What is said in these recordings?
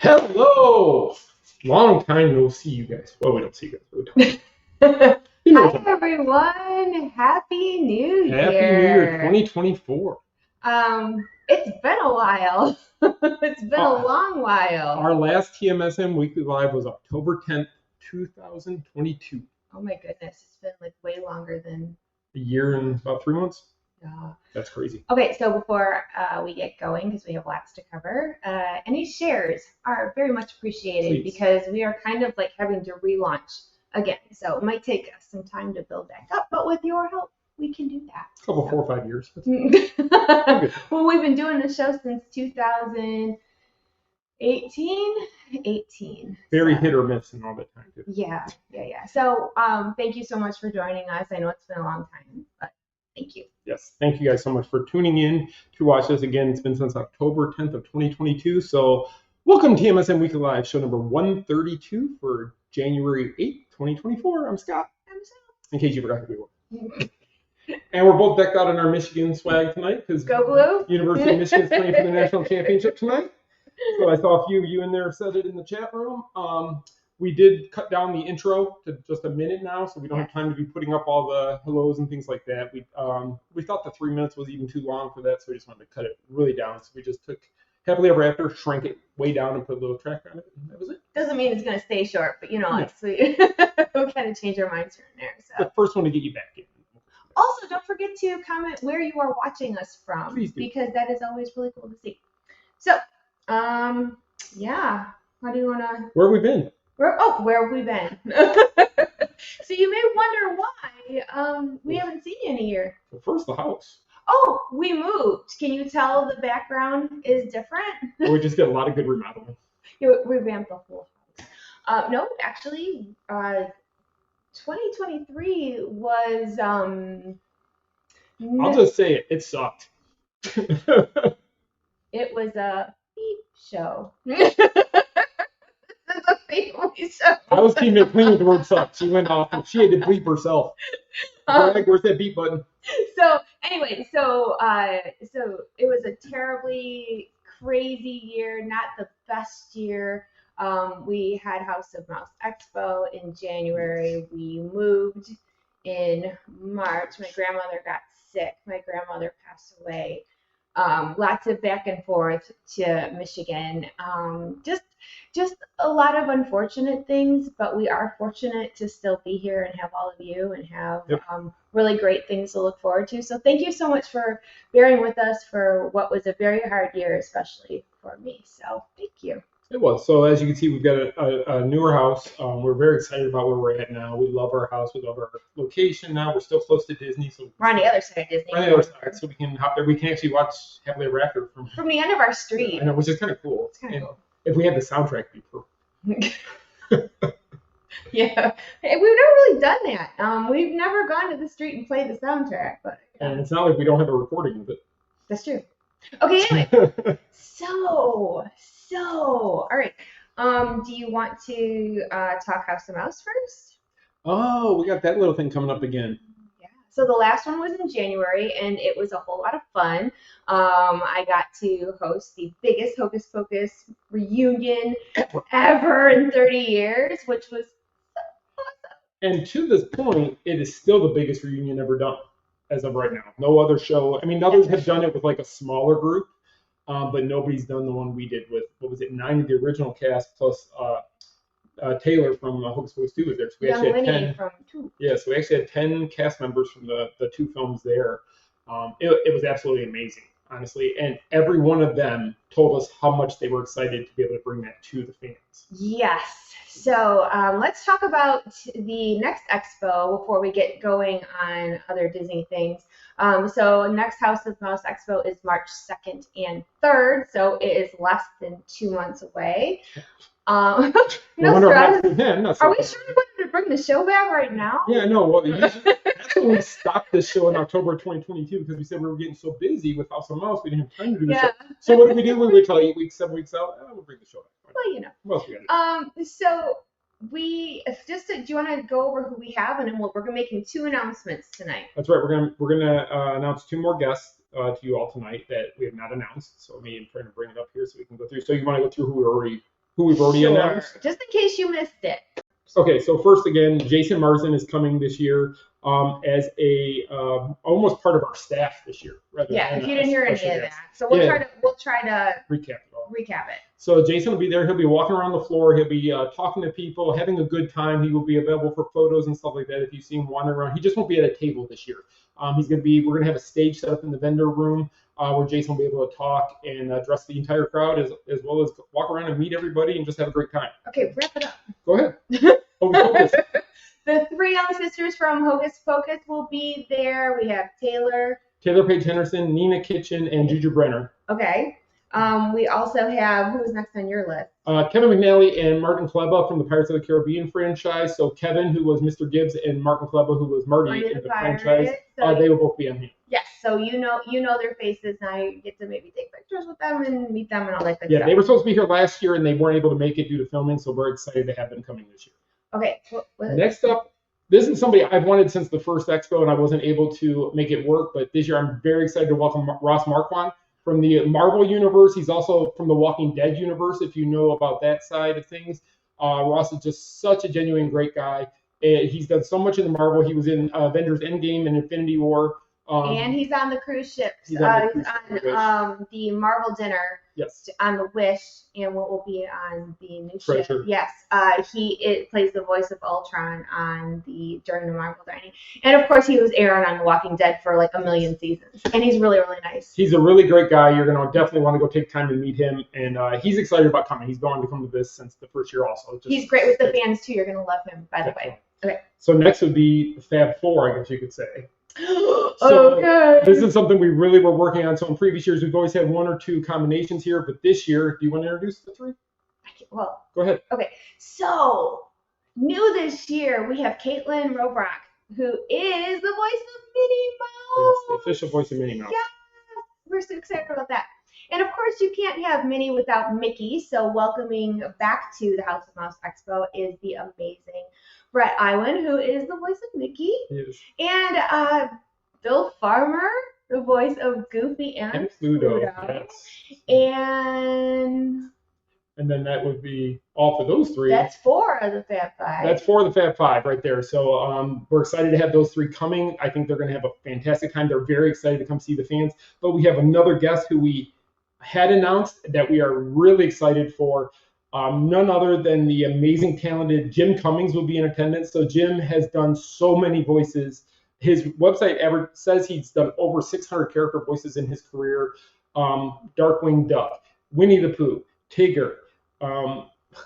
Hello! Long time no see you guys. Well, we don't see you guys. But we talk. Hi everyone! Happy New Year! Happy New Year 2024. It's been a while. It's been a long while. Our last TMSM Weekly Live was October 10th, 2022. Oh my goodness, it's been like way longer than a year and about 3 months. Yeah. That's crazy. Okay, so before we get going, because we have lots to cover, any shares are very much appreciated. Please. Because we are kind of like having to relaunch again. So it might take us some time to build back up, but with your help, we can do that. A couple, 4 or 5 years. Well, we've been doing this show since 2018. Very hit or miss in all that time, too. Yeah. So thank you so much for joining us. I know it's been a long time, but thank you. Yes, thank you guys so much for tuning in to watch us again. It's been since October 10th of 2022. So welcome to TMSM Weekly Live, show number 132 for January 8th, 2024. I'm Scott. I'm Michelle. In case you forgot who we were. And we're both decked out in our Michigan swag tonight because Go Blue! University of Michigan's playing for the national championship tonight. So I saw a few of you in there said it in the chat room. We did cut down the intro to just a minute now, so we don't have time to be putting up all the hellos and things like that. We thought the 3 minutes was even too long for that, so we just wanted to cut it really down. So we just took Happily Ever After, shrank it way down, and put a little track on it, and that was it. Doesn't mean it's going to stay short, but we kind of change our minds here and there. So. The first one to get you back in. Also, don't forget to comment where you are watching us from, Please do. Because that is always really cool to see. So, yeah, how do you want to? Where have we been? Where have we been? So you may wonder why we haven't seen you in a year. Well, first, the house. Oh, we moved. Can you tell the background is different? Or we just did a lot of good remodeling. You revamped the whole house. No, actually, 2023 was. I'll just say it. It sucked. It was a beep show. A family show. I was keeping it clean with the word suck. She went off and she had to bleep herself. Where's that beep button? So anyway, so it was a terribly crazy year, not the best year. We had House of Mouse Expo in January. We moved in March. My grandmother got sick. My grandmother passed away. Lots of back and forth to Michigan. Just a lot of unfortunate things, but we are fortunate to still be here and have all of you and have really great things to look forward to. So thank you so much for bearing with us for what was a very hard year, especially for me. So thank you. It was. So as you can see, we've got a newer house. We're very excited about where we're at now. We love our house. We love our location now. We're still close to Disney. So we're on the other side of Disney. We're on the other side, so we can hop there. We can actually watch Happily Ever After from the end of our street. I know, which is kind of cool. It's kind of cool. If we had the soundtrack before. Yeah. Hey, we've never really done that. We've never gone to the street and played the soundtrack, but and it's not like we don't have a recording of it. That's true. Okay, anyway. So all right. Do you want to talk House of Mouse first? Oh, we got that little thing coming up again. Yeah. So the last one was in January, and it was a whole lot of fun. I got to host the biggest Hocus Pocus reunion ever in 30 years, which was awesome. And to this point, it is still the biggest reunion ever done as of right now. No other show. I mean, others have done it with like a smaller group. But nobody's done the one we did with, 9 of the original cast plus Taylor from Hocus Pocus 2 was there. So we actually had 10 from 2. Yeah, so we actually had 10 cast members from the 2 films there. It was absolutely amazing, honestly. And every one of them told us how much they were excited to be able to bring that to the fans. Yes. So let's talk about the next expo before we get going on other Disney things. So next House of Mouse Expo is March 2nd and 3rd, so it is less than 2 months away. No stress. Are we sure we wanted to bring the show back right now? Yeah, no. Well, that's when we stopped this show in October 2022 because we said we were getting so busy with House of Mouse we didn't have time to do the show. So what did we do? We wait till 8 weeks, 7 weeks out. We'll bring the show back. Well, What else we got to do? So do you want to go over who we have, and then we're making 2 announcements tonight. That's right. We're gonna announce 2 more guests to you all tonight that we have not announced. So I'm trying to bring it up here so we can go through. So you want to go through who we already who we've already announced. Just in case you missed it. Okay, so first again, Jason Marsden is coming this year as a almost part of our staff this year. Yeah, if you didn't hear any of that, so we'll try to recap it. So Jason will be there. He'll be walking around the floor. He'll be talking to people, having a good time. He will be available for photos and stuff like that. If you see him wandering around, he just won't be at a table this year. We're gonna have a stage set up in the vendor room where Jason will be able to talk and address the entire crowd as well as walk around and meet everybody and just have a great time. Okay, wrap it up. Go ahead. Hocus Pocus. The three young sisters from Hocus Pocus will be there. We have Taylor Paige Henderson, Nina Kitchen, and Juju Brenner. Okay. We also have, who's next on your list? Kevin McNally and Martin Kleba from the Pirates of the Caribbean franchise. So Kevin, who was Mr. Gibbs, and Martin Kleba, who was Marty in the franchise, they will both be on here. Yes, so you know their faces. Now you get to maybe take pictures with them and meet them and all that good stuff. Yeah, they were supposed to be here last year and they weren't able to make it due to filming, so we're excited to have them coming this year. Okay. Next up, this is somebody I've wanted since the first expo and I wasn't able to make it work, but this year I'm very excited to welcome Ross Marquand from the Marvel universe. He's also from the Walking Dead universe, if you know about that side of things. Ross is just such a genuine great guy. He's done so much in the Marvel. He was in Avengers Endgame and Infinity War. And he's on the cruise ships. He's on the Marvel dinner. Yes. On the Wish, and what will be on the new Treasure. ship. Yes. He plays the voice of Ultron during the Marvel dining, and of course he was Aaron on The Walking Dead for like a million seasons, and he's really really nice. He's a really great guy. You're gonna definitely want to go take time to meet him, and he's excited about coming. He's going to come to this since the first year also. He's great with the fans too. You're gonna love him, by the way. Okay. So next would be the Fab Four, I guess you could say. So okay. This is something we really were working on. So in previous years, we've always had one or two combinations here, but this year, do you want to introduce the three? Well, go ahead. Okay, so new this year, we have Caitlin Robrock, who is the voice of Minnie Mouse. Yes, the official voice of Minnie Mouse. Yes, we're so excited about that. And of course, you can't have Minnie without Mickey. So welcoming back to the House of Mouse Expo is the amazing Brett Iwan, who is the voice of Mickey. Yes. And Bill Farmer, the voice of Goofy and Pluto. Yes. And then that would be all for those three. That's four of the Fab Five. That's four of the Fab Five right there. So we're excited to have those three coming. I think they're going to have a fantastic time. They're very excited to come see the fans. But we have another guest who we had announced that we are really excited for. None other than the amazing, talented Jim Cummings will be in attendance. So Jim has done so many voices. His website ever says he's done over 600 character voices in his career. Darkwing Duck, Winnie the Pooh, Tigger.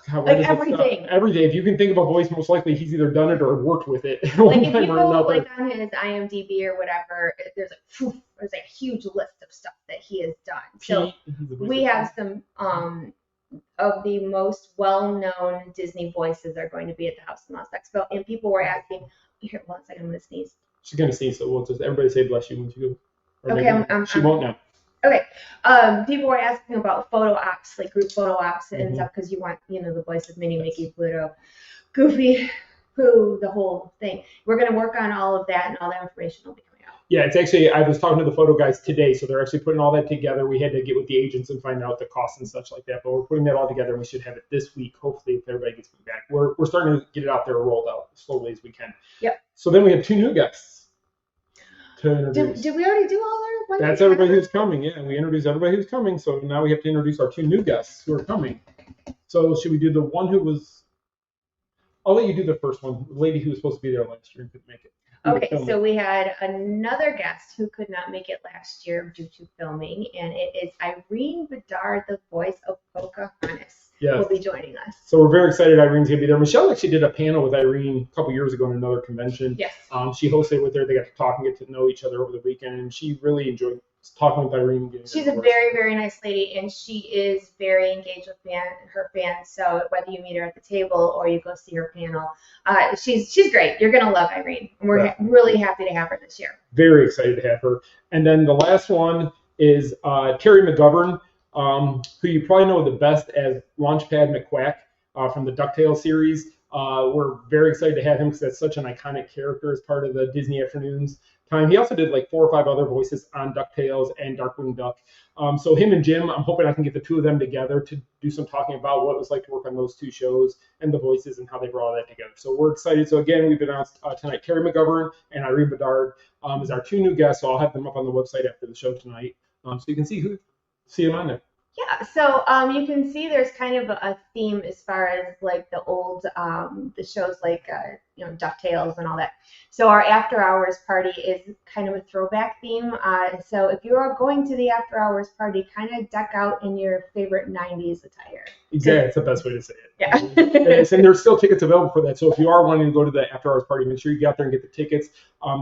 Everything. Everything. If you can think of a voice, most likely he's either done it or worked with it. Like if you go like on his IMDb or whatever, there's a huge list of stuff that he has done. So we have some of the most well-known Disney voices are going to be at the House of Mouse Expo, and people were asking. Here, 1 second, I'm gonna sneeze. She's gonna sneeze, so we'll just everybody say bless you when she goes. Okay, she won't now. Okay. People were asking about photo ops, like group photo ops and stuff, because you want, the voice of Minnie, Mickey, Pluto, Goofy, Pooh, the whole thing. We're going to work on all of that, and all that information will be coming out. Yeah, it's actually, I was talking to the photo guys today, so they're actually putting all that together. We had to get with the agents and find out the costs and such like that, but we're putting that all together, and we should have it this week, hopefully, if everybody gets back. We're starting to get it out there rolled out as slowly as we can. Yep. So then we have two new guests to introduce. Did we already do all our ones? That's everybody who's coming. Yeah, we introduced everybody who's coming. So now we have to introduce our two new guests who are coming. So should we do the one who was? I'll let you do the first one. The lady who was supposed to be there last year and couldn't make it. Okay, so we had another guest who could not make it last year due to filming, and it is Irene Bedard, the voice of Pocahontas. Yes. Will be joining us. So we're very excited Irene's going to be there. Michelle actually did a panel with Irene a couple years ago in another convention. Yes. She hosted with her. They got to talk and get to know each other over the weekend, and she really enjoyed talking with Irene. She's a very, very nice lady, and she is very engaged with her fans. So whether you meet her at the table or you go see her panel, she's great. You're going to love Irene. And we're really happy to have her this year. Very excited to have her. And then the last one is Terry McGovern, who you probably know the best as Launchpad McQuack from the DuckTales series. We're very excited to have him because that's such an iconic character as part of the Disney Afternoons time. He also did like 4 or 5 other voices on DuckTales and Darkwing Duck. So him and Jim, I'm hoping I can get the two of them together to do some talking about what it was like to work on those 2 shows and the voices and how they brought all that together. So we're excited. So again, we've announced tonight Terry McGovern and Irene Bedard as our 2 new guests. So I'll have them up on the website after the show tonight, so you can see them on there. Yeah, so you can see there's kind of a theme as far as like the old the shows like DuckTales and all that. So our after hours party is kind of a throwback theme. So if you are going to the after hours party, kind of deck out in your favorite 90s attire. Exactly, that's the best way to say it. Yeah. And there's still tickets available for that. So if you are wanting to go to the after hours party, make sure you get out there and get the tickets.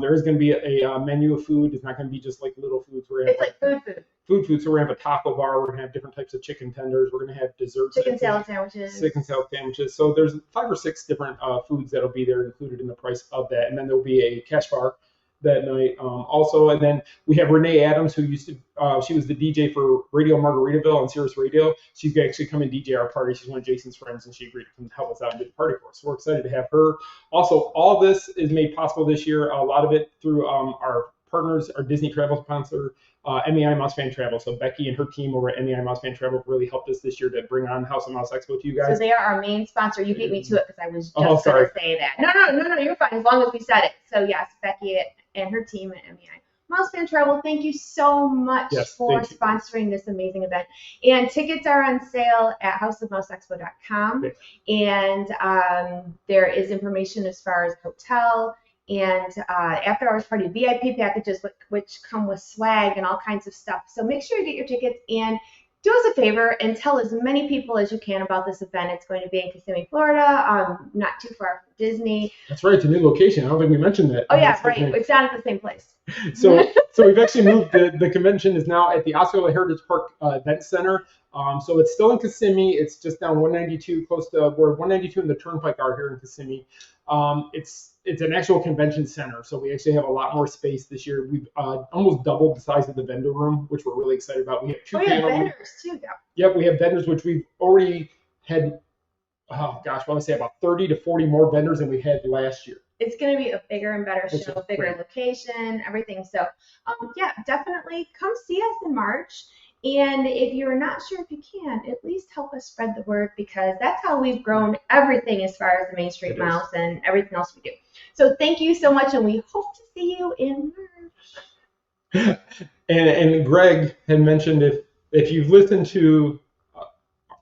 There is going to be a menu of food. It's not going to be just like little foods. It's like food. Food. So we're going to have a taco bar. We're going to have different types of chicken tenders. We're going to have desserts. Chicken salad sandwiches. So there's 5 or 6 different foods that'll be there included in the price of that. And then there'll be a cash bar that night also. And then we have Renee Adams, who used to, she was the DJ for Radio Margaritaville on Sirius Radio. She's going to actually come and DJ our party. She's one of Jason's friends, and she agreed to come help us out and do the party for us. So we're excited to have her. Also, all this is made possible this year, a lot of it through our partners, our Disney travel sponsor, MEI Mouse Fan Travel. So Becky and her team over at MEI Mouse Fan Travel really helped us this year to bring on House of Mouse Expo to you guys. So they are our main sponsor. You beat me to it because I was just going to say that. No, you're fine as long as we said it. So yes, Becky and her team at MEI Mouse Fan Travel, thank you so much for sponsoring this amazing event. And tickets are on sale at houseofmouseexpo.com. And there is information as far as hotel and after hours party VIP packages, which come with swag and all kinds of stuff. So make sure you get your tickets and do us a favor and tell as many people as you can about this event. It's going to be in Kissimmee, Florida, not too far from Disney. That's right, it's a new location. I don't think we mentioned that. Oh yeah, right. It's not at the same place. So we've actually moved. The convention is now at the Osceola Heritage Park Event Center. So it's still in Kissimmee. It's just down 192, close to where 192 and the Turnpike are here in Kissimmee. It's an actual convention center, so we actually have a lot more space this year. We've almost doubled the size of the vendor room, which we're really excited about. We have 2 panels. Vendors too, though. Yep, we have vendors, which we've already had. Oh gosh, what would I say, about 30 to 40 more vendors than we had last year. It's going to be a bigger and better show, bigger location, everything. So, yeah, definitely come see us in March. And if you're not sure if you can, at least help us spread the word, because that's how we've grown everything as far as the Main Street Mouse and everything else we do. So thank you so much, and we hope to see you in March. And Greg had mentioned if you've listened to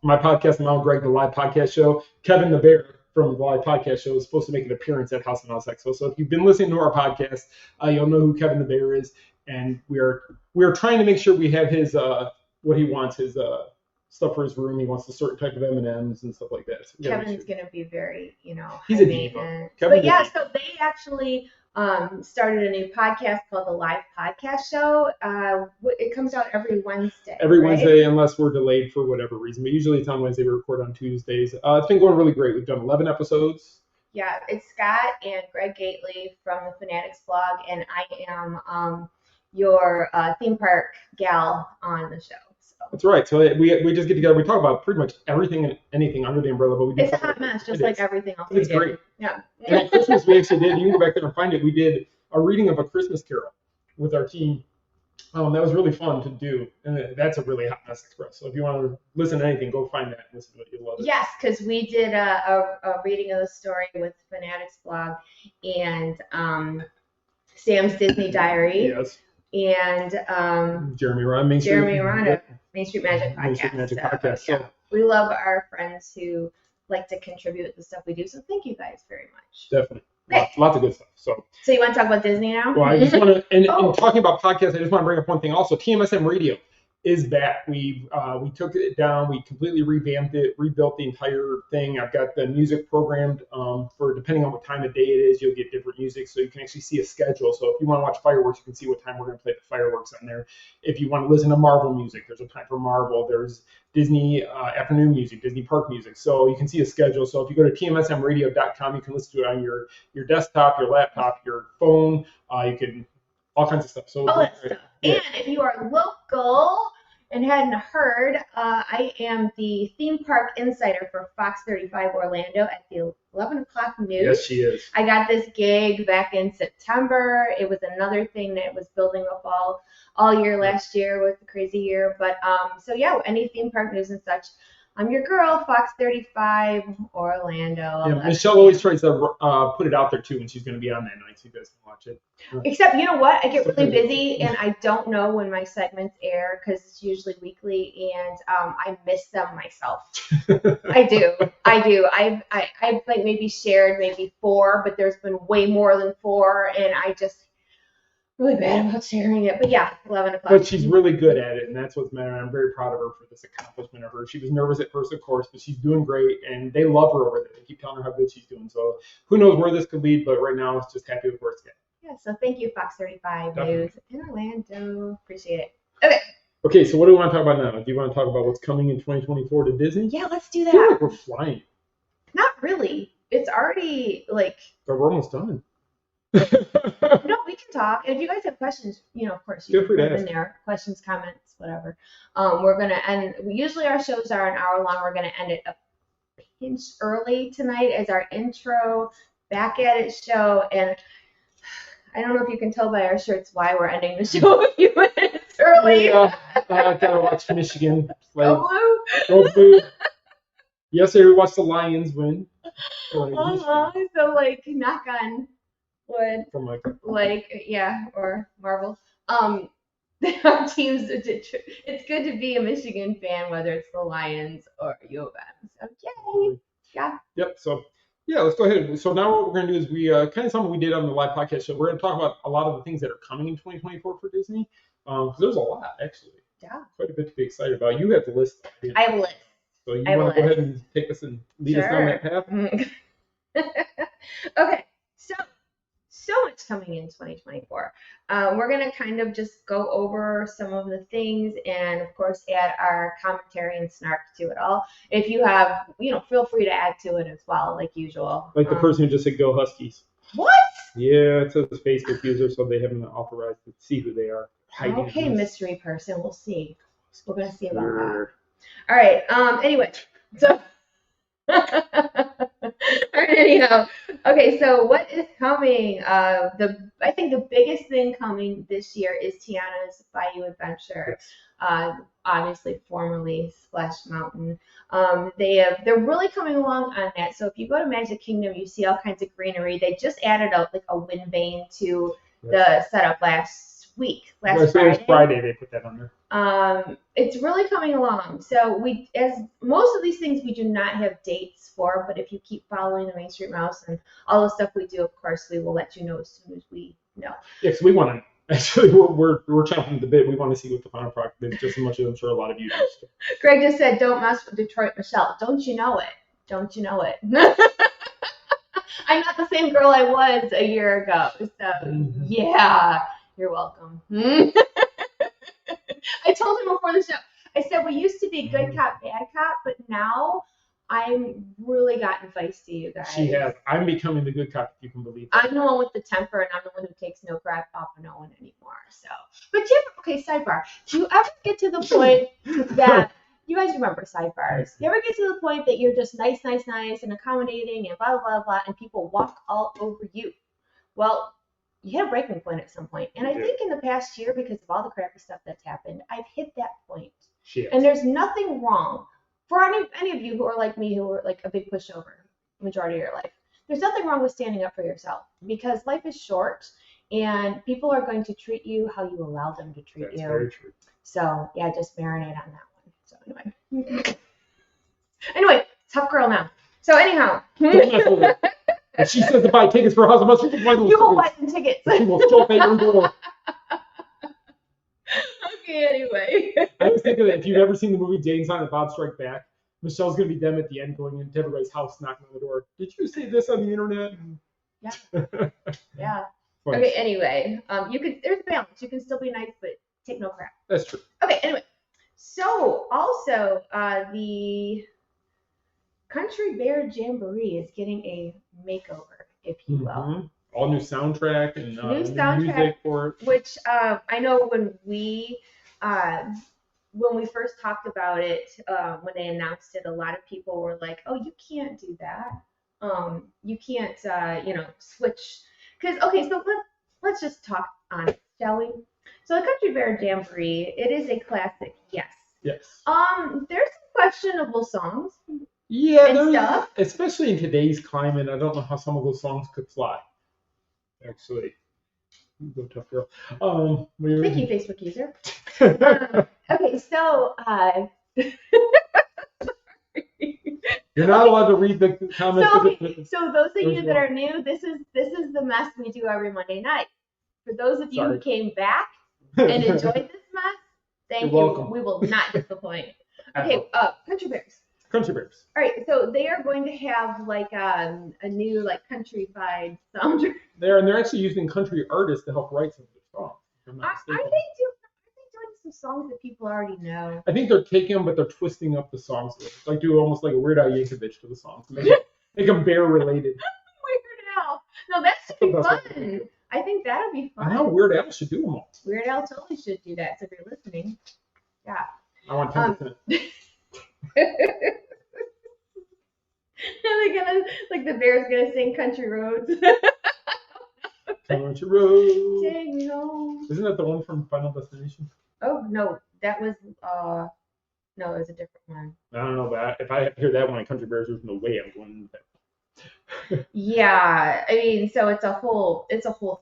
my podcast, Mount Greg, the live podcast show, Kevin the Bear from the live podcast show is supposed to make an appearance at House of Mouse Expo. So if you've been listening to our podcast, you'll know who Kevin the Bear is. And we're trying to make sure we have his what he wants, his stuff for his room. He wants a certain type of M&Ms and stuff like that. So Kevin's going to be very, he's a diva. But yeah, so they actually started a new podcast called the Live Podcast Show. It comes out every Wednesday. Wednesday, unless we're delayed for whatever reason. But usually it's on Wednesday. We record on Tuesdays. It's been going really great. We've done 11 episodes. Yeah, it's Scott and Greg Gately from the Fanatics blog, and I am your theme park gal on the show. So. That's right. So we just get together. We talk about pretty much everything and anything under the umbrella. But it's a hot mess, just like everything else. It's great. Yeah. And at Christmas, we actually did. You can go back there and find it. We did a reading of A Christmas Carol with our team. That was really fun to do. And that's a really hot mess express. So if you want to listen to anything, go find that and listen to it. You'll love it. Yes, because we did a reading of the story with Fanatics blog and Sam's Disney Diary. Yes. And Jeremy Ron, Main Street Magic Podcast. So, yeah, we love our friends who like to contribute the stuff we do. So thank you guys very much. Definitely. Lots of good stuff. So you want to talk about Disney now? Well, I just want to, and talking about podcasts, I just want to bring up one thing also. TMSM Radio is back. We took it down. We completely revamped it, rebuilt the entire thing. I've got the music programmed for depending on what time of day it is, you'll get different music. So you can actually see a schedule. So if you want to watch fireworks, you can see what time we're going to play the fireworks on there. If you want to listen to Marvel music, there's a time for Marvel. There's Disney afternoon music, Disney park music. So you can see a schedule. So if you go to tmsmradio.com, you can listen to it on your desktop, your laptop, your phone. You can all kinds of stuff. So all that stuff. And if you are local, and hadn't heard, I am the theme park insider for Fox 35 Orlando at the 11 o'clock news. Yes, she is. I got this gig back in September. It was another thing that was building up all year last year with the crazy year. But so yeah, any theme park news and such, I'm your girl, Fox 35 Orlando. Yeah, Michelle always tries to put it out there too when she's going to be on that night, so you guys can watch it. Except, you know what? I get really busy and I don't know when my segments air because it's usually weekly, and I miss them myself. I do. I've like maybe shared maybe 4, but there's been way more than 4, and I just really bad about sharing it. But yeah, 11 o'clock. But she's really good at it, and that's what's matter. I'm very proud of her for this accomplishment of her. She was nervous at first, of course, but she's doing great, and they love her over there. They keep telling her how good she's doing. So who knows where this could lead, but right now it's just happy with where it's getting. Yeah, so thank you, Fox 35 Definitely. News in Orlando. Appreciate it. Okay. Okay, so what do we want to talk about now? Do you want to talk about what's coming in 2024 to Disney? Yeah, let's do I feel that. like we're flying. Not really. It's already like. But we're almost done. No, we can talk. And if you guys have questions, you know, of course, you Feel free can to put them in there. Questions, comments, whatever. We're gonna end. Usually our shows are an hour long. We're gonna end it a pinch early tonight as our intro back at it show. And I don't know if you can tell by our shirts why we're ending the show a few minutes early. Yeah, I gotta watch Michigan play. Go Blue. Go Blue. Yesterday we watched the Lions win. So like knock on wood. From Like yeah, or Marvel. Our teams. It's good to be a Michigan fan, whether it's the Lions or U of M. So yay! Yeah. Yep. So yeah, let's go ahead. So now what we're gonna do is we kind of something we did on the live podcast show. We're gonna talk about a lot of the things that are coming in 2024 for Disney. Because there's a lot actually. Yeah. Quite a bit to be excited about. You have the list. I have a list. So you want to go ahead and take us and lead us down that path? Okay. So much coming in 2024. We're going to kind of just go over some of the things and, of course, add our commentary and snark to it all. If you have, feel free to add to it as well, like usual. Like the person who just said, go Huskies. What? Yeah, it says Facebook user, so they haven't authorized to see who they are. Okay, mystery person. We'll see. We're going to see about that. All right. Anyway, so... All right, anyhow. Okay, so what is coming? I think the biggest thing coming this year is Tiana's Bayou Adventure. Obviously formerly Splash Mountain. They're really coming along on that. So if you go to Magic Kingdom, you see all kinds of greenery. They just added a wind vane to the setup last Friday they put that on there. It's really coming along. So as most of these things we do not have dates for, but if you keep following the Main Street Mouse and all the stuff we do, of course, we will let you know as soon as we know. Yeah, because we want to. Actually, we're chomping the bit. We want to see what the final product is, just as much as I'm sure a lot of you do. Greg just said, "Don't mess with Detroit, Michelle." Don't you know it? Don't you know it? I'm not the same girl I was a year ago. So yeah. You're welcome. I told him before the show, I said, we used to be good cop, bad cop, but now I'm really gotten feisty, you guys. She has. I'm becoming the good cop, if you can believe that. I'm the one with the temper, and I'm the one who takes no crap off of no one anymore. So, but sidebar. Do you ever get to the point that, you guys remember sidebars, you ever get to the point that you're just nice, and accommodating, and blah, blah, blah, and people walk all over you? Well, you hit a breaking point at some point. And I think in the past year, because of all the crappy stuff that's happened, I've hit that point. And there's nothing wrong for any of you who are like me, who are like a big pushover majority of your life. There's nothing wrong with standing up for yourself, because life is short and people are going to treat you how you allow them to treat you. That's very true. So yeah, just marinate on that one. So anyway, tough girl now. So anyhow. If she says to buy tickets for House of Mouse, you won't buy some tickets. She will still pay your door. Okay, anyway. I was thinking that if you've ever seen the movie Jane Silent Bob Strike Back, Michelle's going to be them at the end going into everybody's house, knocking on the door. Did you see this on the internet? Yeah. Yeah. Okay, anyway. There's a balance. You can still be nice, but take no crap. That's true. Okay, anyway. So, also, the Country Bear Jamboree is getting a makeover, if you will. All new soundtrack and new music for it. Which I know when we when we first talked about it, when they announced it, a lot of people were like, "Oh, you can't do that. You can't, switch." Because okay, so let's just talk on it, shall we? So the Country Bear Jamboree, it is a classic, yes. Yes. There's some questionable songs. Yeah, and stuff. Especially in today's climate, I don't know how some of those songs could fly. Actually, go tough girl. Thank you, Facebook user. Okay, so you're not allowed to read the comments. So those of you that are new, this is the mess we do every Monday night. For those of you who came back and enjoyed this mess, thank you. Welcome. We will not disappoint. Okay, Country Bears. Country Bears. All right, so they are going to have like a new like countrified sound. They're actually using country artists to help write some of their songs. Are they doing some songs that people already know? I think they're taking them, but they're twisting up the songs. Like do almost like a Weird Al Yankovic to the songs. Make them bear related. Weird Al. No, that should be fun. I think that'll be fun. I know Weird Al should do them all. Weird Al totally should do that. So if you're listening, yeah. I want 10%. They're gonna the bear's gonna sing Country Roads. Country Roads. Take me home. Isn't that the one from Final Destination? Oh no, that was no, it was a different one. I don't know, but if I hear that one at Country Bears, there's no way I'm going there. Yeah, I mean, so it's a whole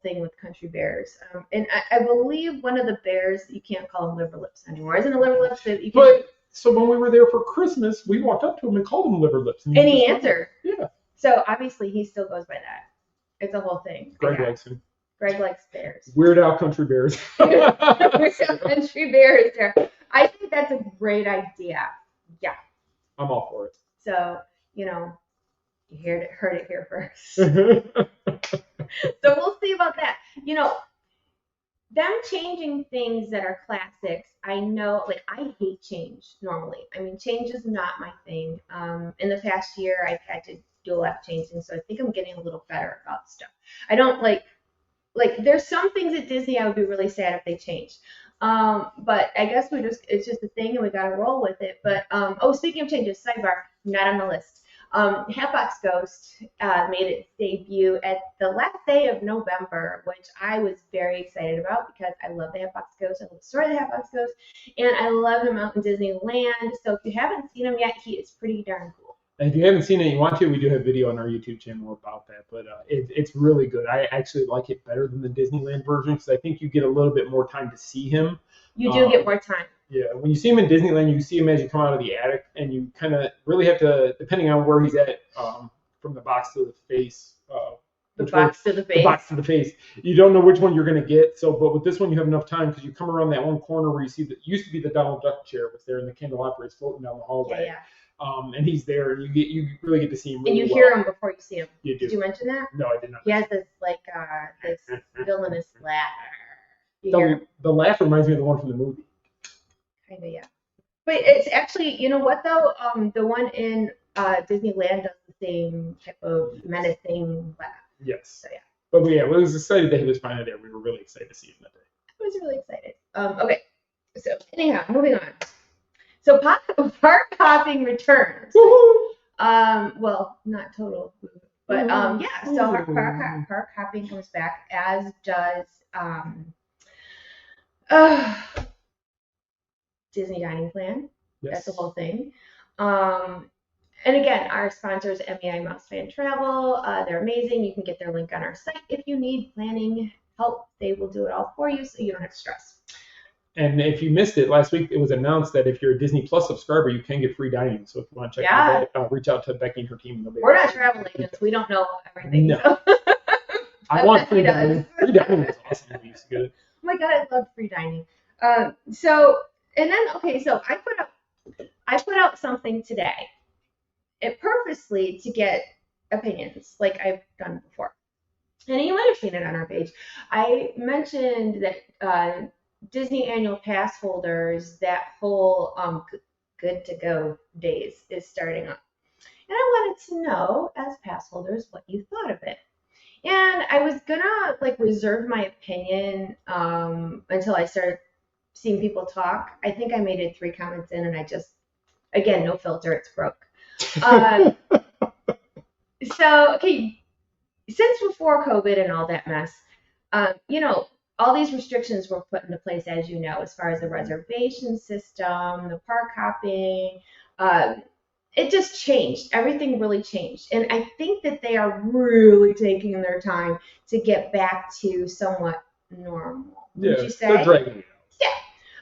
thing with Country Bears, and I believe one of the bears, you can't call them Liver Lips anymore, isn't it Liver Lips? But so when we were there for Christmas, we walked up to him and called him Liver Lips, and he answered. Yeah. So obviously he still goes by that. It's a whole thing. Greg likes him. Greg likes bears. Weird Al Country Bears. Weird Al Country Bears there. I think that's a great idea. Yeah. I'm all for it. So, you heard it here first. So we'll see about that. Them changing things that are classics, I know, I hate change normally. I mean, change is not my thing. In the past year, I've had to do a lot of changing, so I think I'm getting a little better about stuff. I don't there's some things at Disney I would be really sad if they changed. But I guess it's just a thing and we gotta roll with it. But speaking of changes, sidebar, not on the list. Hatbox Ghost made its debut at the last day of November, which I was very excited about because I love the Hatbox Ghost. I love the story of the Hatbox Ghost, and I love him out in Disneyland. So if you haven't seen him yet, he is pretty darn cool. And if you haven't seen it, you want to, we do have video on our YouTube channel about that. But it's really good. I actually like it better than the Disneyland version because I think you get a little bit more time to see him. You do get more time. Yeah, when you see him in Disneyland, you see him as you come out of the attic, and you kind of really have to, depending on where he's at, from the box to the face. The box to the face. You don't know which one you're going to get. So, but with this one, you have enough time because you come around that one corner where you see that used to be the Donald Duck chair was there, and the candelabra is floating down the hallway. Yeah. And he's there, and you really get to see him. Really and you hear him before you see him. You do. Did you mention that? No, I did not. He has this this villainous laugh. The laugh reminds me of the one from the movie. Kinda, yeah. But it's actually, you know what though? The one in Disneyland does the same type of menacing laugh. Yes. So yeah. But we was excited that he was finally there. We were really excited to see him that day. I was really excited. Okay. So anyhow, moving on. So park hopping returns. Well, not total, but yeah. So park hopping comes back, as does Disney Dining Plan. Yes. That's the whole thing. And again, our sponsors, MEI Mouse Fan Travel, they're amazing. You can get their link on our site if you need planning help. They will do it all for you, so you don't have to stress. And if you missed it last week, it was announced that if you're a Disney Plus subscriber, you can get free dining. So if you want to check that, reach out to Becky and her team. We're not travel agents. We don't know everything. No. So. I want free dining. Free dining is awesome. We used to get it. Oh my God, I love free dining. So I put out something today. It purposely to get opinions, like I've done before. And you might have seen it on our page. I mentioned that Disney annual pass holders, that whole good to go days is starting up. And I wanted to know, as pass holders, what you thought of it. And I was gonna reserve my opinion until I started seen people talk. I think I made it 3 comments in, and I just, again, no filter, it's broke. So, okay, since before COVID and all that mess, you know, all these restrictions were put into place, as you know, as far as the reservation system, the park hopping. It just changed. Everything really changed. And I think that they are really taking their time to get back to somewhat normal. Would you say? They're dragging it. Yeah.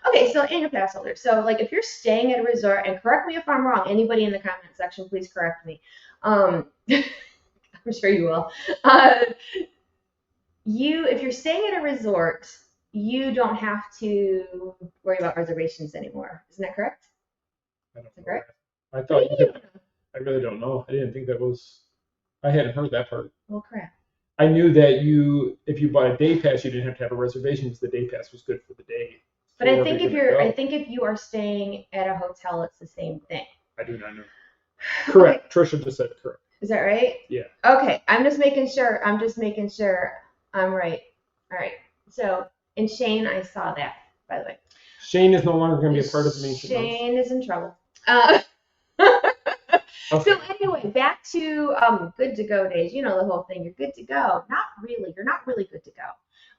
Okay, so annual pass holders. So, like, if you're staying at a resort, and correct me if I'm wrong, anybody in the comment section, please correct me. I'm sure you will. If you're staying at a resort, you don't have to worry about reservations anymore. Isn't that correct? I don't know. Correct? I thought you could. I really don't know. I didn't think that was. I hadn't heard that part. Well, correct. I knew that if you buy a day pass, you didn't have to have a reservation because the day pass was good for the day. But I think if you are staying at a hotel, it's the same thing. I do not know. Correct. Okay. Trisha just said correct. Is that right? Yeah. Okay. I'm just making sure I'm right. All right. So, and Shane, I saw that, by the way. Shane is no longer going to be a part of the main Shane is in trouble. Okay. So anyway, back to good to go days. You know the whole thing. You're good to go. Not really. You're not really good to go.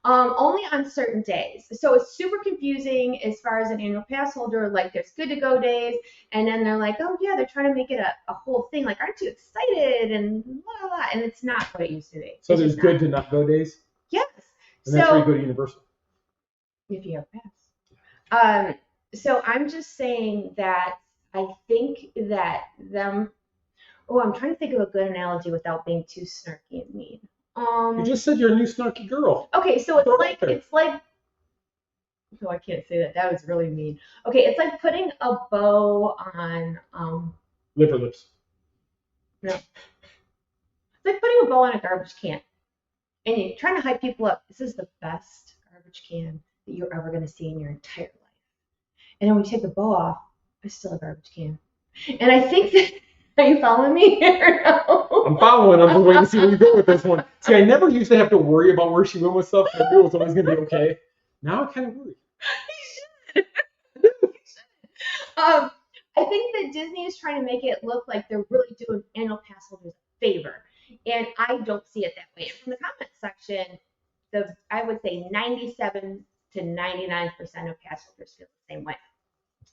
Only on certain days. So it's super confusing as far as an annual pass holder. Like there's good to go days, and then they're like, oh yeah, they're trying to make it a whole thing. Like, aren't you excited? And blah, blah, blah. And it's not what it used to be. So there's good to not go days. Yes. And that's where you go to Universal. If you have a pass. So I'm just saying that I think that them. Oh, I'm trying to think of a good analogy without being too snarky and mean. You just said you're a new snarky girl. Okay, so it's like. Oh, I can't say that. That was really mean. Okay, it's like putting a bow on. Liver lips. No. It's like putting a bow on a garbage can, and you're trying to hype people up. This is the best garbage can that you're ever going to see in your entire life. And then when you take the bow off, it's still a garbage can. And I think that. Are you following me here? No? I'm following. I'm just waiting to see where you go with this one. See, I never used to have to worry about where she went with stuff. I knew it was always going to be okay. Now I kind of worry. You should. I think that Disney is trying to make it look like they're really doing annual pass holders a favor. And I don't see it that way. And from the comment section, I would say 97 to 99% of pass holders feel the same way.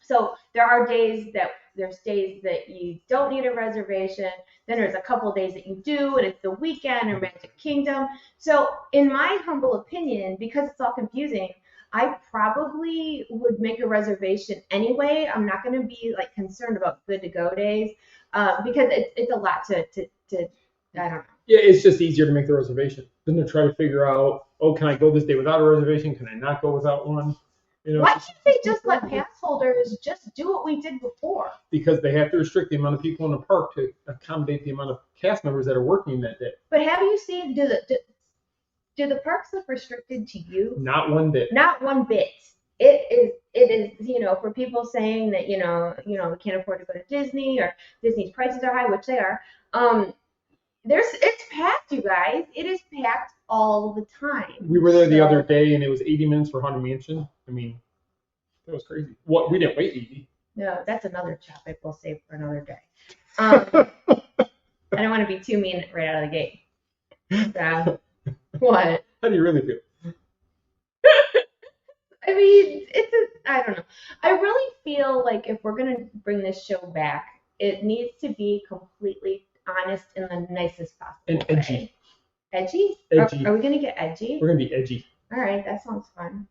So there's days that you don't need a reservation. Then there's a couple of days that you do, and it's the weekend or Magic Kingdom. So in my humble opinion, because it's all confusing, I probably would make a reservation anyway. I'm not going to be like concerned about good to go days because it's a lot to I don't know. Yeah, it's just easier to make the reservation than to try to figure out, oh, can I go this day without a reservation? Can I not go without one? You know, why can't they just let pass holders just do what we did before? Because they have to restrict the amount of people in the park to accommodate the amount of cast members that are working that day. But have you seen, do the parks look restricted to you? Not one bit. Not one bit. It is, you know, for people saying that, you know, we can't afford to go to Disney or Disney's prices are high, which they are. It's packed, you guys. It is packed all the time. We were there the other day, and it was 80 minutes for Haunted Mansion. I mean, that was crazy. What? We didn't wait 80. No, that's another topic we'll save for another day. I don't want to be too mean right out of the gate. So, what? How do you really feel? I mean, I don't know. I really feel like if we're going to bring this show back, it needs to be completely honest in the nicest possible and edgy. Way. Edgy? Edgy. Are we going to get edgy? We're going to be edgy. All right, that sounds fun.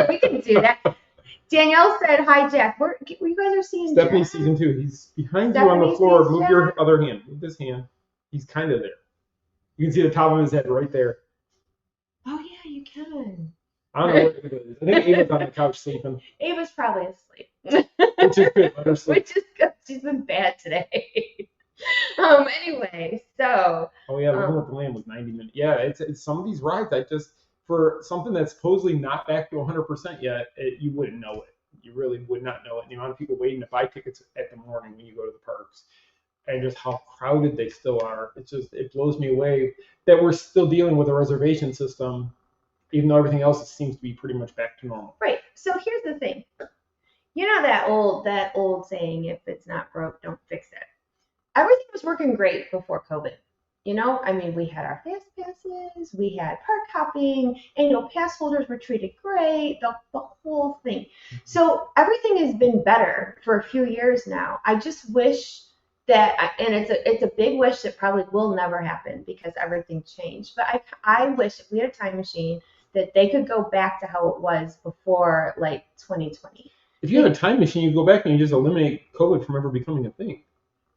We can do that. Danielle said, hi, Jack. You guys are seeing Stephanie's Jack? season 2. He's behind you on the floor. Move your other hand. Move this hand. He's kind of there. You can see the top of his head right there. Oh, yeah, you can. I don't know what it is. I think Ava's on the couch sleeping. Ava's probably asleep. Which is good. Let her sleep. Which is good. She's been bad today. Anyway, so. Oh, yeah, Living with the Lamb was 90 minutes. Yeah, it's some of these rides, for something that's supposedly not back to 100% yet, you wouldn't know it. You really would not know it. And the amount of people waiting to buy tickets at the morning when you go to the parks, and just how crowded they still are. It blows me away that we're still dealing with a reservation system even though everything else seems to be pretty much back to normal. Right. So here's the thing. You know that old saying, if it's not broke, don't fix it. Everything was working great before COVID. You know, I mean, we had our fast passes, we had park hopping, annual pass holders were treated great, the whole thing. So everything has been better for a few years now. I just wish that, and it's a big wish that probably will never happen because everything changed. But I wish if we had a time machine that they could go back to how it was before like 2020. If you had a time machine, you go back and you just eliminate COVID from ever becoming a thing.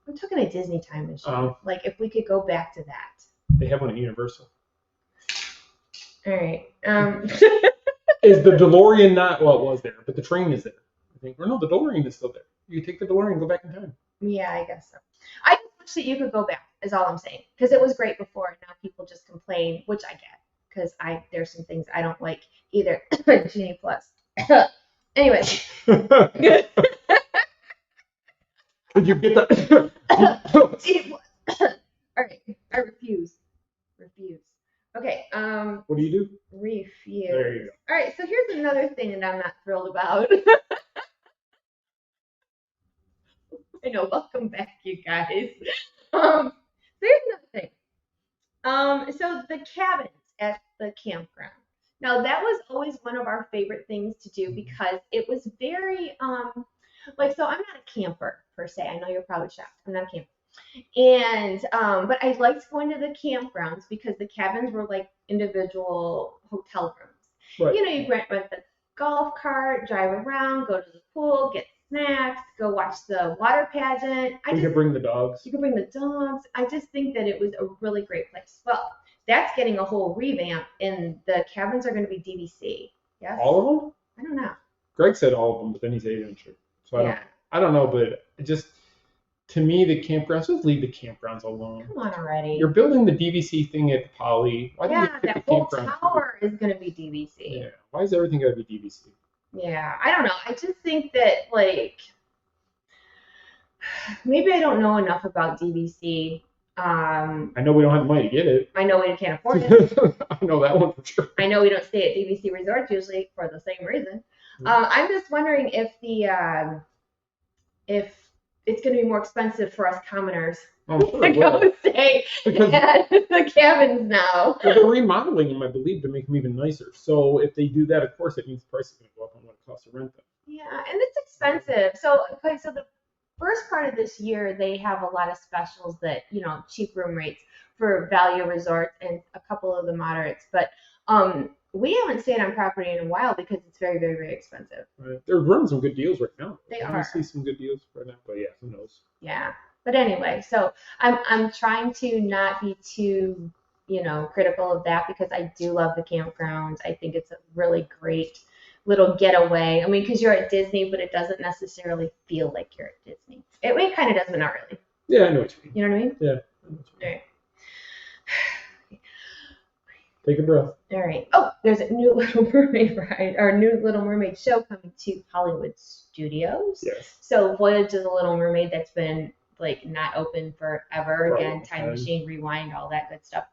I'm talking a Disney time machine. Like if we could go back to that. They have one at Universal. All right. Is the DeLorean not? Well, it was there, but the train is there. I think. Or no, the DeLorean is still there. You can take the DeLorean and go back in time. Yeah, I guess so. I just wish that you could go back. Is all I'm saying. Because it was great before, and now people just complain, which I get. Because there's some things I don't like either. Genie Plus. Anyway. Did you get that? All right, I refuse. Okay. What do you do? Refuse. There you go. All right, so here's another thing that I'm not thrilled about. I know. Welcome back, you guys. So here's another thing. So the cabins at the campground. Now that was always one of our favorite things to do because it was very so I'm not a camper per se. I know you're probably shocked. I'm not a camper. And but I liked going to the campgrounds because the cabins were like individual hotel rooms. Right. You know, you rent the golf cart, drive around, go to the pool, get snacks, go watch the water pageant. You could bring the dogs. You could bring the dogs. I just think that it was a really great place. Well, that's getting a whole revamp, and the cabins are going to be DVC. Yes. All of them? I don't know. Greg said all of them, but then he said he didn't sure. So yeah. I don't know, but it just to me the campgrounds, just leave the campgrounds alone. Come on already. You're building the DVC thing at the Poly. Why do you pick that the whole campground? tower is going to be DVC. Yeah. Why is everything got to be DVC? Yeah, I don't know. I just think that like maybe I don't know enough about DVC. I know we don't have the money to get it. I know we can't afford it. I know that one for sure. I know we don't stay at DVC resorts usually for the same reason. I'm just wondering if if it's going to be more expensive for us commoners to go stay at the cabins now. Well, they're remodeling them, I believe, to make them even nicer. So if they do that, of course, it means the price is going to go up on what it costs to rent them. Yeah, and it's expensive. So the first part of this year, they have a lot of specials that, you know, cheap room rates for value resorts and a couple of the moderates. But we haven't stayed on property in a while because it's very, very, very expensive. Right. They're running some good deals right now. They I are. see some good deals right now, but yeah, who knows? Yeah. But anyway, so I'm trying to not be too, you know, critical of that because I do love the campgrounds. I think it's a really great little getaway. I mean, because you're at Disney, but it doesn't necessarily feel like you're at Disney. It kind of does, but not really. Yeah, I know what you mean. You know what I mean? Yeah. I know what you mean. All right. Take a breath. All right. Oh, there's a new Little Mermaid ride, or new Little Mermaid show coming to Hollywood Studios. Yes. So Voyage of the Little Mermaid, that's been like not open forever. Again, time machine, rewind, all that good stuff.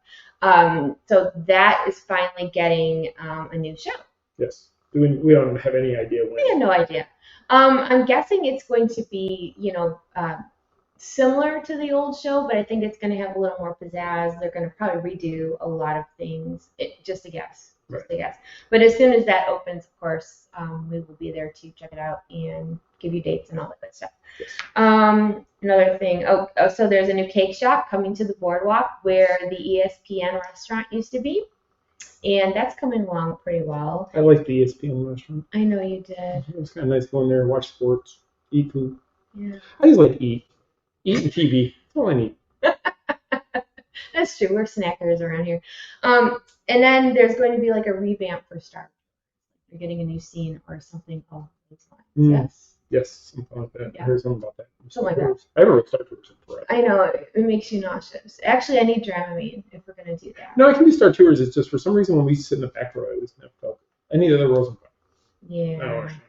So that is finally getting a new show. Yes. We don't have any idea when. We have no idea. I'm guessing it's going to be, you know, similar to the old show, but I think it's going to have a little more pizzazz. They're going to probably redo a lot of things. Just a guess. Just a guess. But as soon as that opens, of course, we will be there to check it out and give you dates and all that good stuff. Yes. Another thing. So there's a new cake shop coming to the boardwalk where the ESPN restaurant used to be. And that's coming along pretty well. I like the ESPN restaurant. I know you did. It was kind of nice going there, watch sports, eat food. Yeah. I just like to eat. Eat and TV. That's all I need. That's true. We're snackers around here. And then there's going to be like a revamp for Star Wars. You're getting a new scene or something along those lines. Yes. Yes, something like that. Yeah. I heard something about that. Something like that. I haven't read Star Tours in forever. I know. It makes you nauseous. Actually, I need Dramamine if we're going to do that. No, I can do Star Tours. It's just for some reason when we sit in the back row, I always never felt it. I need other rows in front. Yeah. I don't understand.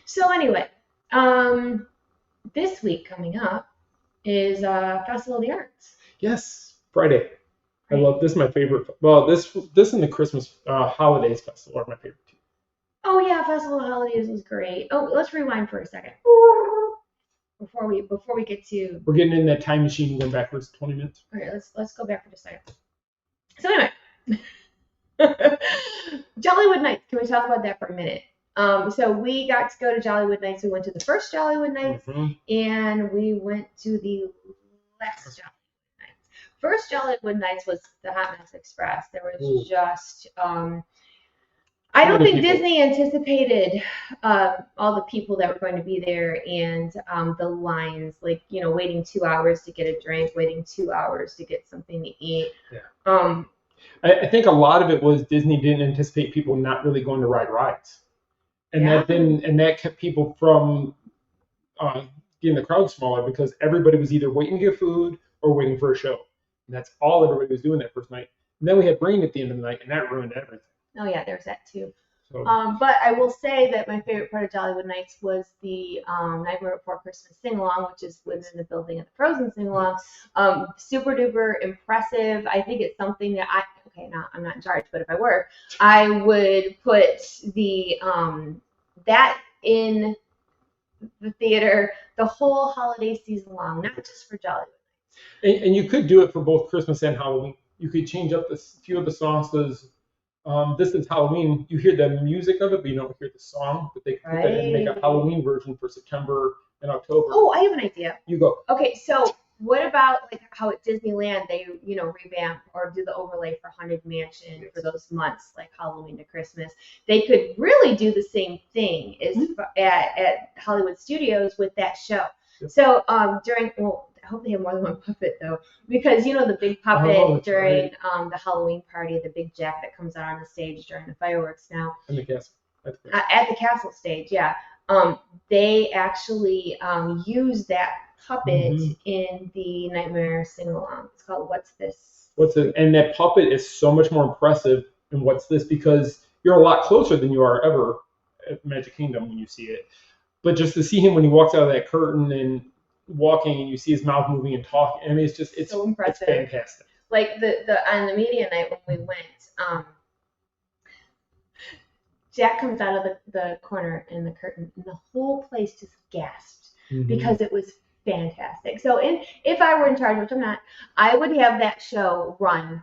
So anyway, this week coming up is Festival of the Arts. Yes, Friday. I love this. Is my favorite. Well, this and the Christmas holidays festival are my favorite too. Oh yeah, Festival of Holidays was great. Oh, let's rewind for a second. Before we get to. We're getting in that time machine going backwards 20 minutes. Okay, let's go back for just a second. So anyway, Jollywood Nights. Can we talk about that for a minute? So we got to go to Jollywood Nights. We went to the first Jollywood Nights, and we went to the last Jollywood Nights. First Jollywood Nights was the Hot Mess Express. There was just I don't think Disney anticipated all the people that were going to be there and the lines, like, waiting 2 hours to get a drink, waiting 2 hours to get something to eat. Yeah. I think a lot of it was Disney didn't anticipate people not really going to ride rides. And that kept people from getting the crowd smaller because everybody was either waiting to get food or waiting for a show. And that's all everybody was doing that first night. And then we had rain at the end of the night, and that ruined everything. Oh yeah, there's that too. So. But I will say that my favorite part of Jollywood Nights was the Nightmare Before Christmas sing-along, which is within the building of the Frozen sing-along. Super duper impressive. I think it's something that I'm not in charge, but if I were, I would put the that in the theater the whole holiday season long, not just for Jollywood Nights. And you could do it for both Christmas and Halloween. You could change up a few of the songs because this is Halloween. You hear the music of it, but you don't hear the song. But they could put that and make a Halloween version for September and October. Oh, I have an idea. You go. Okay, so what about like how at Disneyland they revamp or do the overlay for Haunted Mansion for those months like Halloween to Christmas? They could really do the same thing as at Hollywood Studios with that show. Yep. So I hope they have more than one puppet though, because the big puppet during the Halloween party, the big Jack that comes out on the stage during the fireworks now. In the castle. At the castle stage, yeah. They actually use that puppet in the Nightmare sing-along. It's called What's This? What's It? And that puppet is so much more impressive in What's This because you're a lot closer than you are ever at Magic Kingdom when you see it. But just to see him when he walks out of that curtain and walking and you see his mouth moving and talking, I mean, it's so impressive. It's fantastic. Like the on the media night when we went, Jack comes out of the corner in the curtain and the whole place just gasped because it was fantastic. So if I were in charge, which I'm not, I would have that show run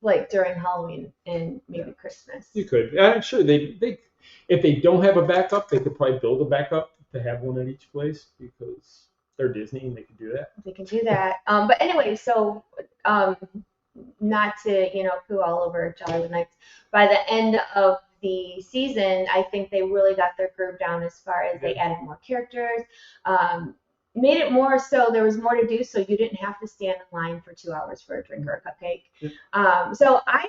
like during Halloween and maybe Christmas. You could. I'm sure they if they don't have a backup, they could probably build a backup to have one at each place because they're Disney and they can do that. They can do that. But anyway, so not to poo all over Jollywood Nights. By the end of the season, I think they really got their groove down as far as they added more characters, made it more so there was more to do, so you didn't have to stand in line for 2 hours for a drink or a cupcake. So I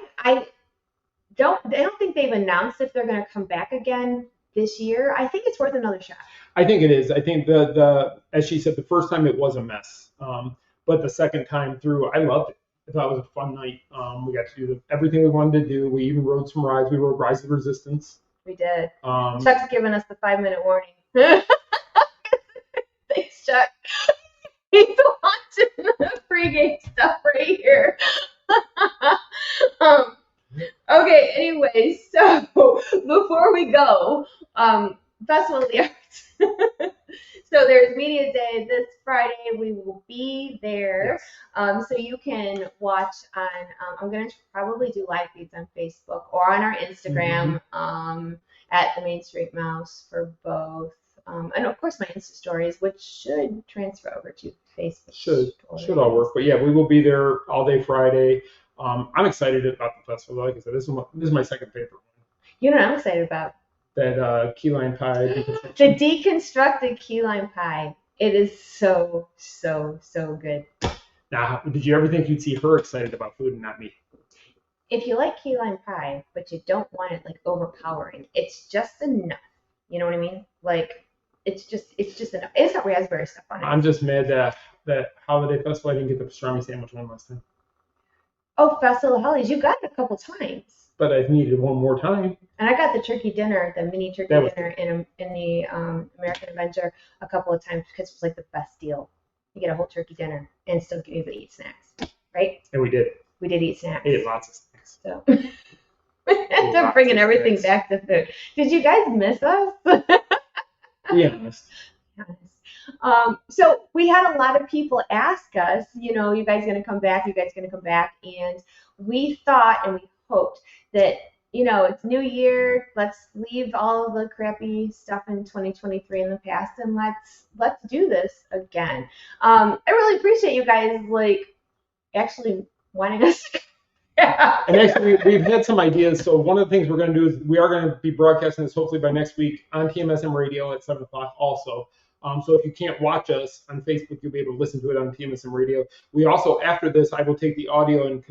don't think they've announced if they're going to come back again this year. I think it's worth another shot. I think it is. I think the as she said, the first time it was a mess, but the second time through, I loved it. I thought it was a fun night. We got to do everything we wanted to do. We even rode some rides. We rode Rise of the Resistance. We did. Chuck's given us the 5-minute warning. Thanks, Chuck. He's watching the pregame stuff right here. Okay, anyway, so before we go, Festival of the Arts. So there's Media Day this Friday. We will be there. Yes. So you can watch on, I'm going to probably do live feeds on Facebook or on our Instagram at the Main Street Mouse for both. And of course my Insta stories, which should transfer over to Facebook. Should all work. But yeah, we will be there all day Friday. I'm excited about the festival. Like I said, this is my second favorite one. You know what I'm excited about? That key lime pie. The deconstructed key lime pie. It is so, so, so good. Now, did you ever think you'd see her excited about food and not me? If you like key lime pie, but you don't want it like overpowering, it's just enough. You know what I mean? Like, it's just enough. It's got raspberry stuff on it. I'm just mad that holiday festival I didn't get the pastrami sandwich one last time. Oh, Festival of Holidays, you got it a couple times. But I needed one more time. And I got the turkey dinner, the mini turkey dinner in the American Adventure a couple of times because it was like the best deal. You get a whole turkey dinner and still get able to eat snacks, right? And we did. We did eat snacks. Ate lots of snacks. So I'm bringing everything back to food. Did you guys miss us? Yeah. So we had a lot of people ask us, you guys going to come back? You guys going to come back? And we thought and we hoped that, it's new year. Let's leave all of the crappy stuff in 2023 in the past and let's do this again. I really appreciate you guys actually wanting us to. Yeah. And actually, we've had some ideas. So one of the things we're going to do is we are going to be broadcasting this hopefully by next week on TMSM Radio at 7 o'clock also. So if you can't watch us on Facebook, you'll be able to listen to it on TMSM Radio. We also, after this, I will take the audio and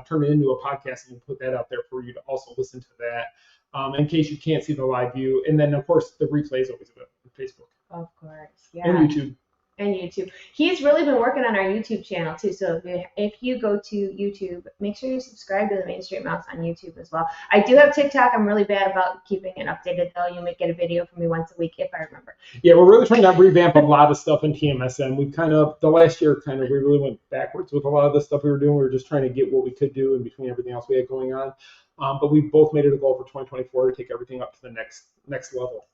turn it into a podcast and put that out there for you to also listen to that in case you can't see the live view. And then, of course, the replay is always available on Facebook. Of course, yeah. And YouTube. And YouTube. He's really been working on our YouTube channel too. So if you go to YouTube, make sure you subscribe to the Main Street Mouse on YouTube as well. I do have TikTok. I'm really bad about keeping it updated though. You might get a video from me once a week if I remember. Yeah, we're really trying to revamp a lot of stuff in TMSM. We've the last year we really went backwards with a lot of the stuff we were doing. We were just trying to get what we could do in between everything else we had going on. But we both made it a goal for 2024 to take everything up to the next level.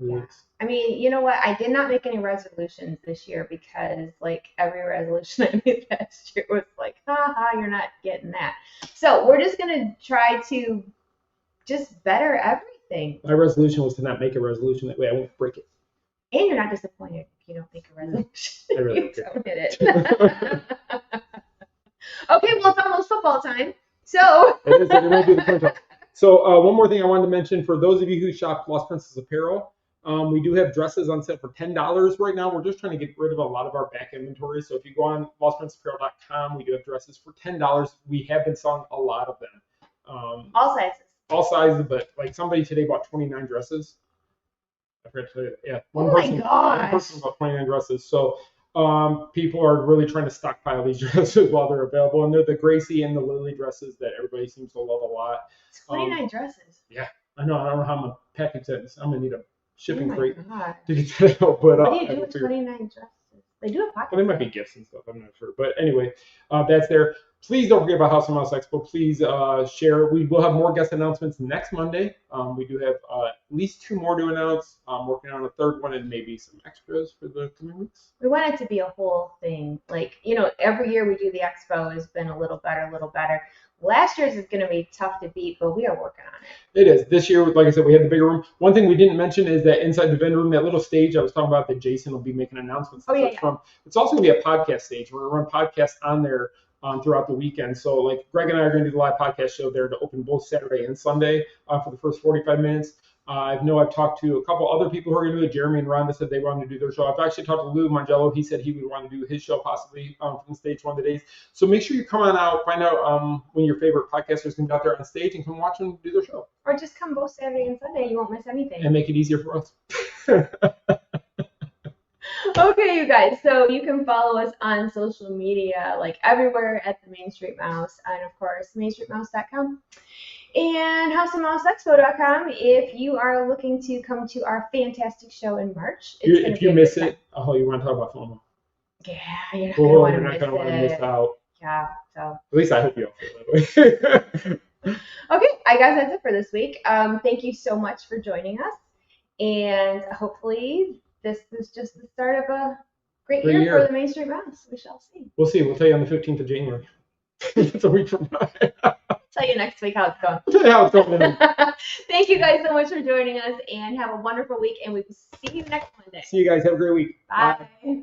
Yeah. I mean, you know what? I did not make any resolutions this year because every resolution I made last year was you're not getting that. So we're just going to try to just better everything. My resolution was to not make a resolution. That way I won't break it. And you're not disappointed if you don't make a resolution. I really you don't hit it. Okay, well, it's almost football time. So. It is. It might be the point time. So one more thing I wanted to mention for those of you who shop Lost Princess Apparel. We do have dresses on sale for $10 right now. We're just trying to get rid of a lot of our back inventory. So if you go on lostprincessapparel.com, we do have dresses for $10. We have been selling a lot of them. All sizes. All sizes, but somebody today bought 29 dresses. I forgot to tell you that. Yeah. One person bought 29 dresses. So people are really trying to stockpile these dresses while they're available. And they're the Gracie and the Lily dresses that everybody seems to love a lot. 29 dresses. Yeah. I know. I don't know how I'm going to package that. I'm going to need a shipping crate to get that out. But, what do you do with 29 dresses? They do have pockets. Well, they might be gifts and stuff. I'm not sure. But anyway, that's there. Please don't forget about House of Mouse Expo. Please share. We will have more guest announcements next Monday. We do have at least 2 more to announce. I'm working on a 3rd one and maybe some extras for the coming weeks. We want it to be a whole thing. Every year we do the expo has been a little better. Last year's is going to be tough to beat, but we are working on it. It is. This year, like I said, we had the bigger room. One thing we didn't mention is that inside the vendor room, that little stage I was talking about that Jason will be making announcements. From. It's also going to be a podcast stage. We're going to run podcasts on there throughout the weekend. So Greg and I are going to do the live podcast show there to open both Saturday and Sunday for the first 45 minutes. I know I've talked to a couple other people who are going to do it. Jeremy and Rhonda said they wanted to do their show. I've actually talked to Lou Mangello. He said he would want to do his show possibly from stage one of the days. So make sure you come on out, find out when your favorite podcasters can be out there on stage and come watch them do their show. Or just come both Saturday and Sunday. You won't miss anything. And make it easier for us. Okay, you guys. So you can follow us on social media, everywhere at the Main Street Mouse. And, of course, mainstreetmouse.com. And houseofmouseexpo.com if you are looking to come to our fantastic show in March. If you miss it, you want to talk about FOMO. Yeah, you're not going to want to miss out. Yeah, so. At least I hope you don't feel that way. Okay, I guess that's it for this week. Thank you so much for joining us. And hopefully this is just the start of a great year for the Main Street Mouse. We shall see. We'll see. We'll tell you on the 15th of January. It's a week from now. Tell you next week how it's going. I'll tell you how it's going. Thank you guys so much for joining us and have a wonderful week. And we will see you next Monday. See you guys. Have a great week. Bye. Bye.